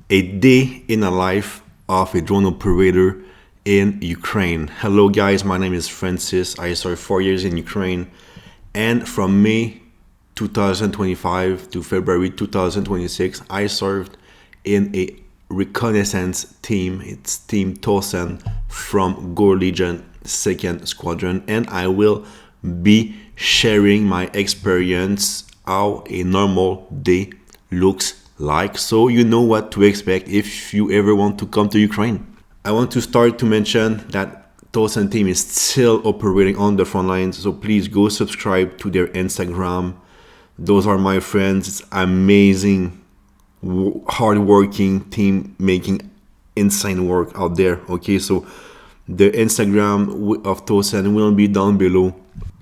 A day in the life of a drone operator in Ukraine. Hello guys, my name is Francis. I served 4 years in Ukraine, and from May 2025 to February 2026 I served in a reconnaissance team. It's Team Tosen from Gore Legion 2nd Squadron, and I will be sharing my experience how a normal day looks like, so you know what to expect if you ever want to come to Ukraine. I want to start to mention that Tosen team is still operating on the front lines, so please go subscribe to their Instagram. Those are my friends. It's amazing, hardworking team making insane work out there. Okay, so the Instagram of Tosen will be down below.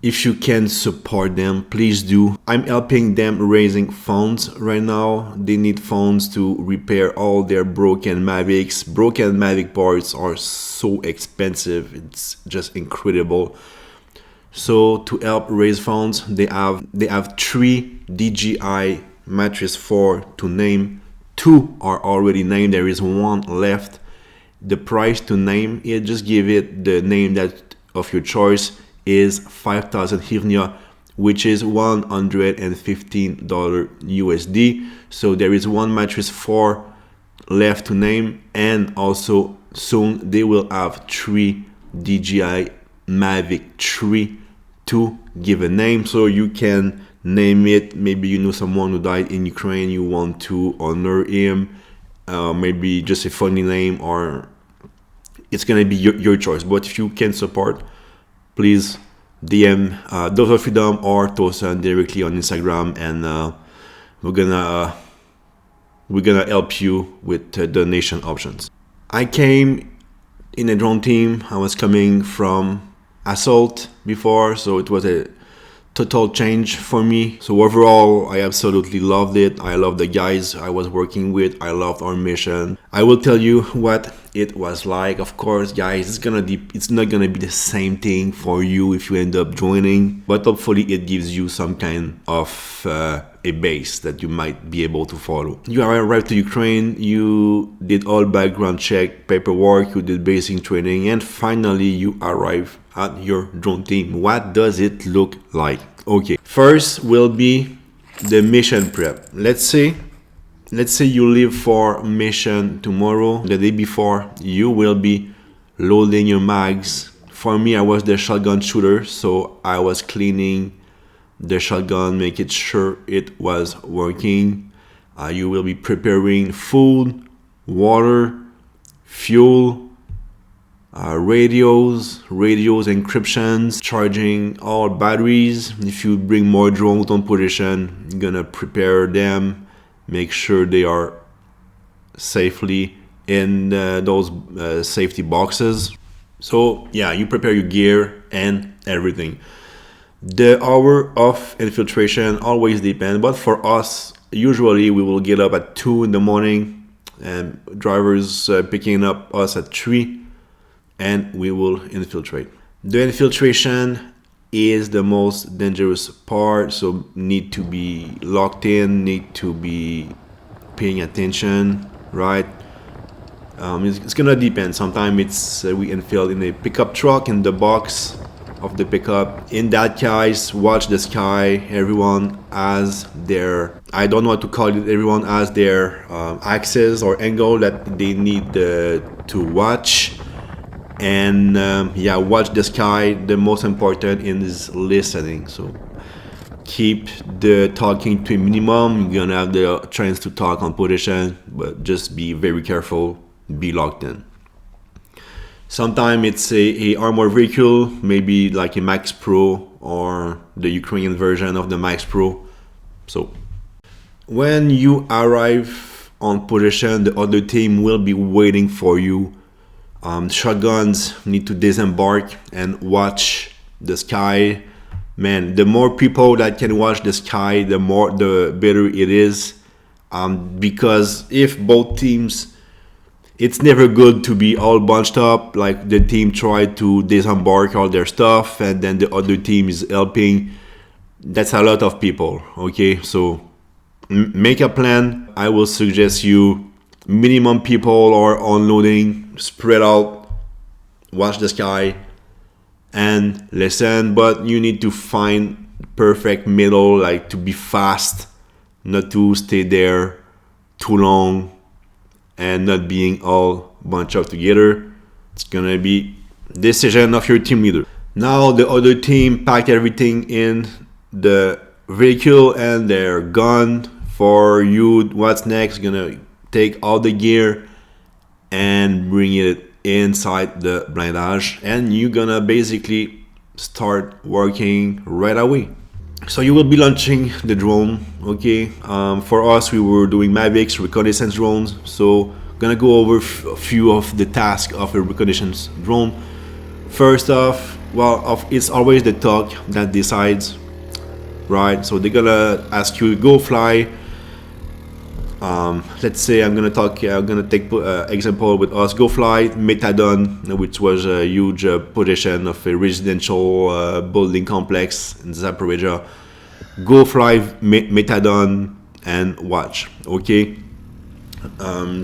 If you can support them, please do. I'm helping them raising funds right now. They need funds to repair all their broken Mavics. Broken Mavic parts are so expensive. It's just incredible. So to help raise funds, they have 3 DJI Matrix 4 to name. 2 are already named. There is 1 left. The price to name it, just give it the name that of your choice, is 5,000 hryvnia, which is $115 USD. So there is 1 Matrix 4 left to name, and also soon they will have 3 DJI Mavic 3 to give a name, so you can name it. Maybe you know someone who died in Ukraine, you want to honor him, maybe just a funny name, or it's gonna be your choice. But if you can support, please DM Dose of Freedom or Tosen directly on Instagram, and we're gonna help you with donation options. I came in a drone team. I was coming from assault before, so it was a total change for me. So overall, I absolutely loved it. I love the guys I was working with. I loved our mission. I will tell you what it was like. Of course, guys, it's not gonna be the same thing for you if you end up joining, but hopefully it gives you some kind of a base that you might be able to follow. You arrived to Ukraine, you did all background check paperwork, you did basic training, and finally you arrive at your drone team. What does it look like? Okay, first will be the mission prep. Let's say you leave for mission tomorrow. The day before, you will be loading your mags. For me, I was the shotgun shooter, so I was cleaning the shotgun, making sure it was working. You will be preparing food, water, fuel, radios, encryptions, charging all batteries. If you bring more drones on position, you're gonna prepare them, make sure they are safely in those safety boxes. So yeah, you prepare your gear and everything. The hour of infiltration always depends, but for us, usually we will get up at 2 in the morning, and drivers picking up us at 3, and we will infiltrate. The infiltration is the most dangerous part, so need to be locked in, need to be paying attention, right? It's gonna depend. Sometimes it's we infill in a pickup truck in the box of the pickup. In that case, watch the sky. Everyone has their, I don't know what to call it, everyone has their axis or angle that they need to watch. And yeah, watch the sky. The most important is listening, so keep the talking to a minimum. You're gonna have the chance to talk on position, but just be very careful, be locked in. Sometimes it's a armored vehicle, maybe like a Max Pro or the Ukrainian version of the Max Pro. So when you arrive on position, the other team will be waiting for you. Shotguns need to disembark and watch the sky. Man, the more people that can watch the sky, the better it is. Because if both teams, it's never good to be all bunched up, like the team tried to disembark all their stuff and then the other team is helping. That's a lot of people, okay? So make a plan. I will suggest you minimum people are unloading, spread out, watch the sky, and listen. But you need to find perfect middle, like to be fast, not to stay there too long, and not being all bunched up together. It's gonna be decision of your team leader. Now the other team packed everything in the vehicle and they're gone. For you, what's next? Gonna take all the gear and bring it inside the blindage, and you're gonna basically start working right away. So you will be launching the drone. Okay, for us we were doing Mavics reconnaissance drones, so gonna go over a few of the tasks of a reconnaissance drone. First off, it's always the TOC that decides, right? So they're gonna ask you go fly. Let's say I'm gonna take example with us. Go fly Metadon, which was a huge position of a residential building complex in Zaporizhia. Go fly Metadon and watch. Okay.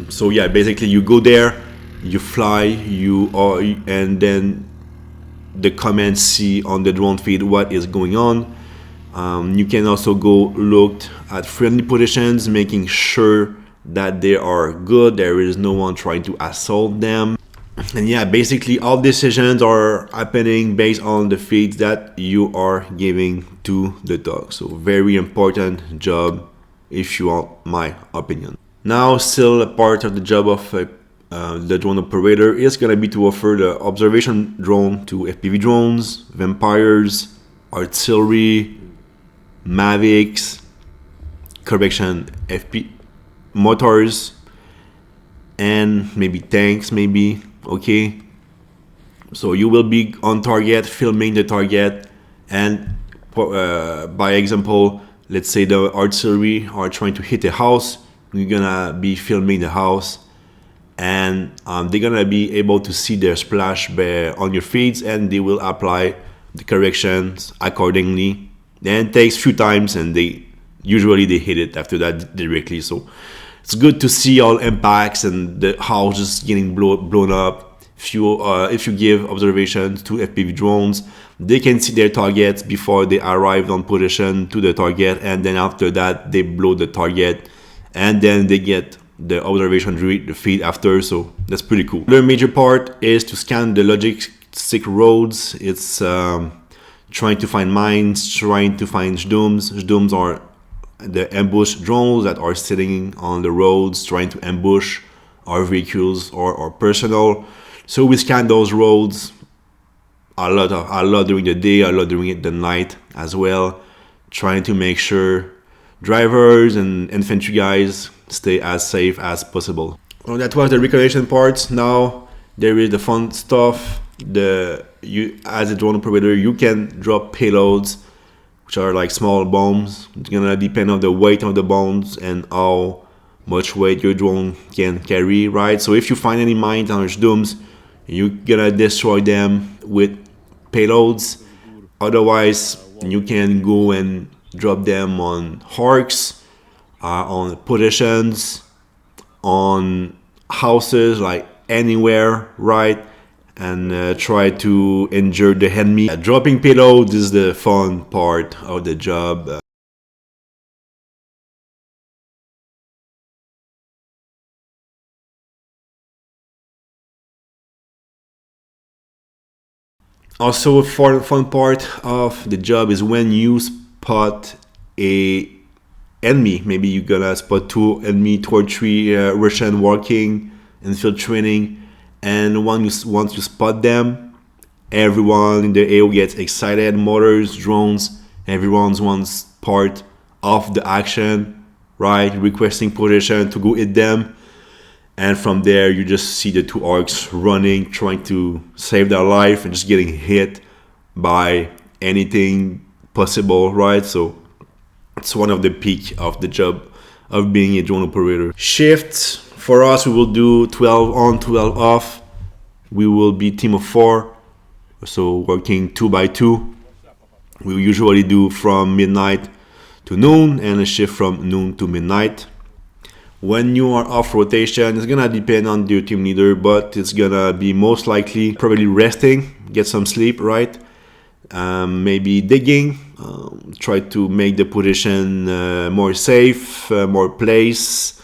So yeah, basically you go there, you fly, and then the commands see on the drone feed what is going on. You can also go look at friendly positions, making sure that they are good, there is no one trying to assault them. And yeah, basically all decisions are happening based on the feeds that you are giving to the dog. So very important job, if you want my opinion. Now still a part of the job of the drone operator is going to be to offer the observation drone to FPV drones, vampires, artillery, Mavics, FP motors, and maybe tanks, maybe. Okay, so you will be on target, filming the target, and by example, let's say the artillery are trying to hit a house, you're gonna be filming the house, and they're gonna be able to see their splash on your feeds, and they will apply the corrections accordingly. Then it takes a few times, and they usually hit it after that directly. So it's good to see all impacts and the house just getting blown up. If you give observations to FPV drones, they can see their targets before they arrive on position to the target, and then after that they blow the target, and then they get the observation the feed after. So that's pretty cool. The major part is to scan the logistic roads. It's trying to find mines, trying to find Zdooms. Zdooms are the ambush drones that are sitting on the roads trying to ambush our vehicles or our personnel. So we scan those roads a lot during the day, a lot during the night as well, trying to make sure drivers and infantry guys stay as safe as possible. Well, that was the reconnaissance part. Now there is the fun stuff. As a drone operator, you can drop payloads, which are like small bombs. It's gonna depend on the weight of the bombs and how much weight your drone can carry, right? So if you find any mines on your dooms, you're gonna destroy them with payloads. Otherwise, you can go and drop them on harks, on positions, on houses, like anywhere, right? And try to injure the enemy. Dropping payloads is the fun part of the job. Also, a fun part of the job is when you spot a enemy. Maybe you're gonna spot two or three Russian working, infiltrating, and once you spot them, everyone in the AO gets excited. Motors, drones, everyone's wants part of the action, right? Requesting position to go hit them. And from there, you just see the two orcs running, trying to save their life and just getting hit by anything possible, right? So it's one of the peak of the job of being a drone operator. Shifts, for us, we will do 12 on, 12 off. We will be team of 4, so working 2 by 2. We usually do from midnight to noon and a shift from noon to midnight. When you are off rotation, it's gonna depend on your team leader, but it's gonna be most likely probably resting, get some sleep, right? Maybe digging, try to make the position more safe, more place,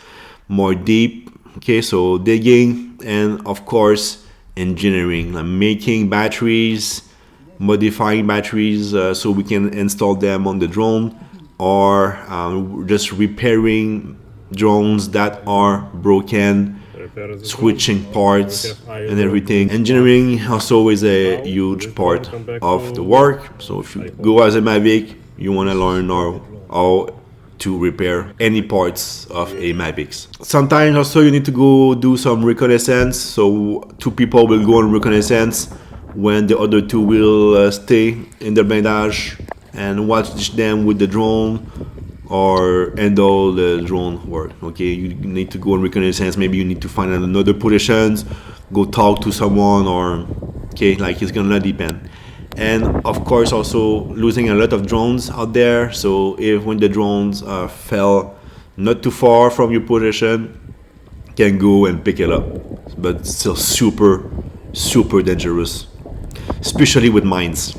more deep. Okay, so digging, and of course engineering, like making batteries, modifying batteries so we can install them on the drone, or just repairing drones that are broken, switching parts and everything. Engineering also is a huge part of the work. So if you go as a Mavic, you want to learn how to repair any parts of a Mavic. Sometimes also you need to go do some reconnaissance. So two people will go on reconnaissance when the other two will stay in the blindage and watch them with the drone or handle the drone work. Okay, you need to go on reconnaissance. Maybe you need to find another positions, go talk to someone, or okay, like it's gonna depend. And of course, also losing a lot of drones out there. So if when the drones fell not too far from your position, can go and pick it up, but still super dangerous, especially with mines.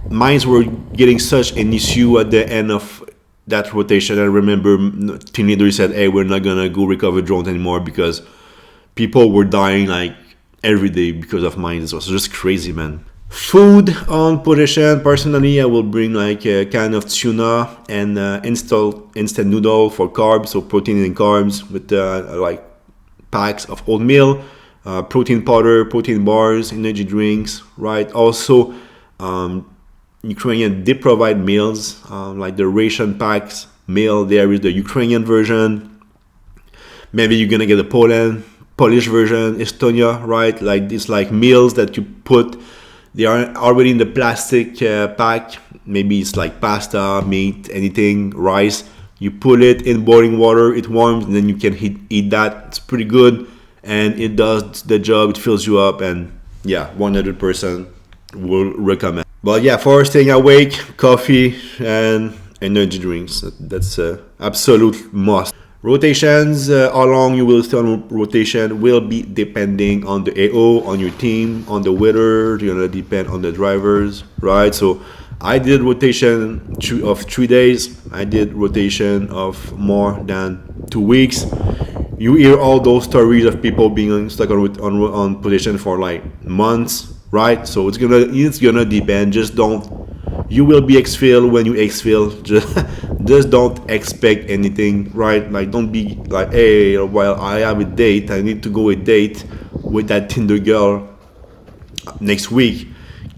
Mines were getting such an issue at the end of that rotation. I remember team leader said, hey, we're not gonna go recover drones anymore because people were dying like every day because of mines. It was just crazy, man. Food on position, personally I will bring like a can of tuna and instant noodle for carbs, so protein and carbs, with like packs of oatmeal, protein powder, protein bars, energy drinks, right? Also Ukrainian, they provide meals, like the ration packs meal. There is the Ukrainian version. Maybe you're gonna get a Polish version, Estonia, right? Like these like meals that you put, they are already in the plastic pack. Maybe it's like pasta, meat, anything, rice. You put it in boiling water, it warms, and then you can eat that. It's pretty good, and it does the job. It fills you up, and yeah, 100% will recommend. But yeah, for staying awake, coffee and energy drinks. That's absolute must. Rotations, how long you will stay on rotation will be depending on the AO, on your team, on the weather. It's gonna depend on the drivers, right? So I did rotation of 3 days. I did rotation of more than 2 weeks. You hear all those stories of people being stuck on position for like months, right? So it's gonna depend. Just don't. You will be exfil when you exfil. Just don't expect anything, right? Like don't be like, hey, well I have a date. I need to go a date with that Tinder girl next week.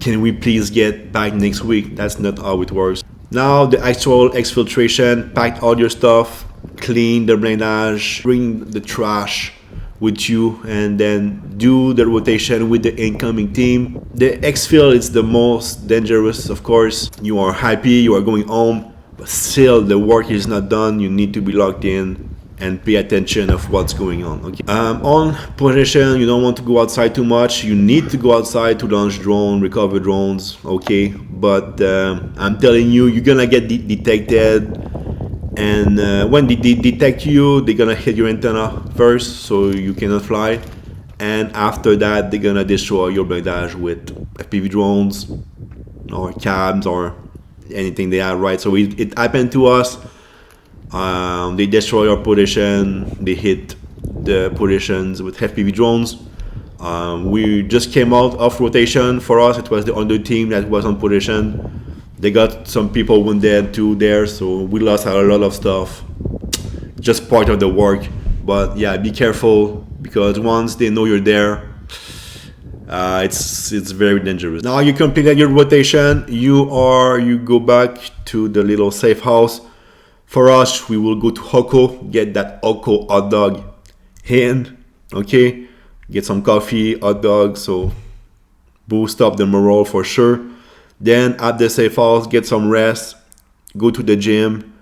Can we please get back next week? That's not how it works. Now the actual exfiltration, pack all your stuff, clean the blindage, bring the trash with you, and then do the rotation with the incoming team. The exfil is the most dangerous, of course. You are happy, you are going home, but still the work is not done. You need to be locked in and pay attention of what's going on. Okay. On position, you don't want to go outside too much. You need to go outside to launch drone, recover drones, okay? But I'm telling you, you're gonna get detected. And when they detect you, they're gonna hit your antenna first, so you cannot fly. And after that, they're gonna destroy your blindage with FPV drones or cabs or anything they have, right? So it happened to us. They destroy our position. They hit the positions with FPV drones. We just came out of rotation. For us, it was the other team that was on position. They got some people wounded too there, so we lost a lot of stuff. Just part of the work. But yeah, be careful, because once they know you're there, it's very dangerous. Now you completed your rotation, you go back to the little safe house. For us, we will go to Hoko, get that Hoko hot dog in, okay? Get some coffee, hot dog, so boost up the morale for sure. Then at the safe house, get some rest, go to the gym,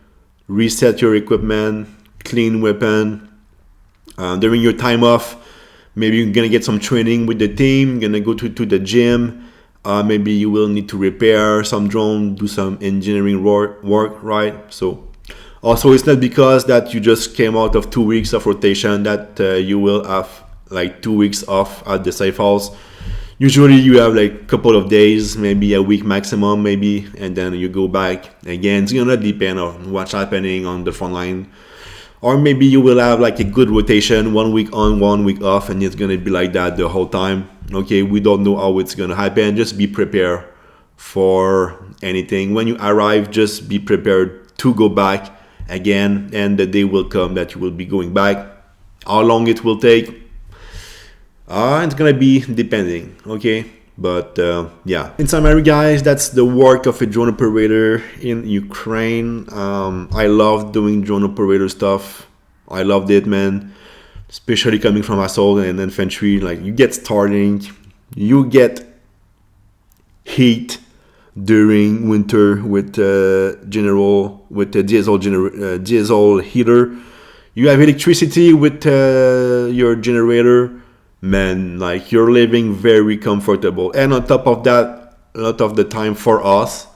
reset your equipment, clean weapon. During your time off, maybe you're gonna get some training with the team, you're gonna go to the gym. Maybe you will need to repair some drone, do some engineering work, right? So Also, it's not because that you just came out of 2 weeks of rotation that you will have like 2 weeks off at the safe house. Usually you have like a couple of days, maybe a week maximum, maybe, and then you go back again. It's gonna depend on what's happening on the front line. Or maybe you will have like a good rotation, 1 week on, 1 week off, and it's gonna be like that the whole time. Okay, we don't know how it's gonna happen. Just be prepared for anything. When you arrive, just be prepared to go back again, and the day will come that you will be going back. How long it will take? It's gonna be depending, okay? But yeah, in summary, guys, that's the work of a drone operator in Ukraine. I love doing drone operator stuff. I loved it, man. Especially coming from assault and infantry. Like, you get starting, you get heat during winter with diesel heater. You have electricity with your generator. Man, like, you're living very comfortable. And on top of that, a lot of the time for us,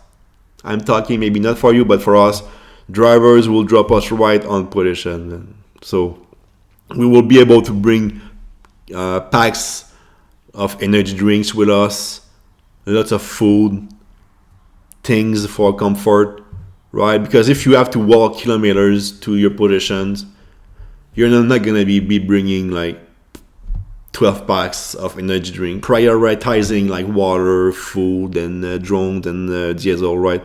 I'm talking maybe not for you, but for us, drivers will drop us right on position. So we will be able to bring packs of energy drinks with us, lots of food, things for comfort, right? Because if you have to walk kilometers to your positions, you're not gonna be bringing like 12 packs of energy drink, prioritizing like water, food, and drones and diesel, right?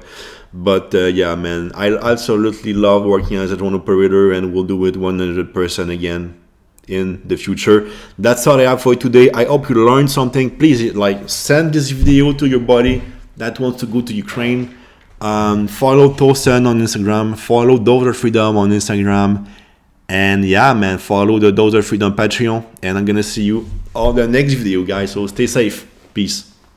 But yeah, man, I absolutely love working as a drone operator, and will do it 100% again in the future. That's all I have for you today. I hope you learned something. Please, like, send this video to your buddy that wants to go to Ukraine. Follow Tosin on Instagram, follow Dozer Freedom on Instagram. And yeah, man, follow the Dozer Freedom Patreon. And I'm gonna see you on the next video, guys. So stay safe. Peace.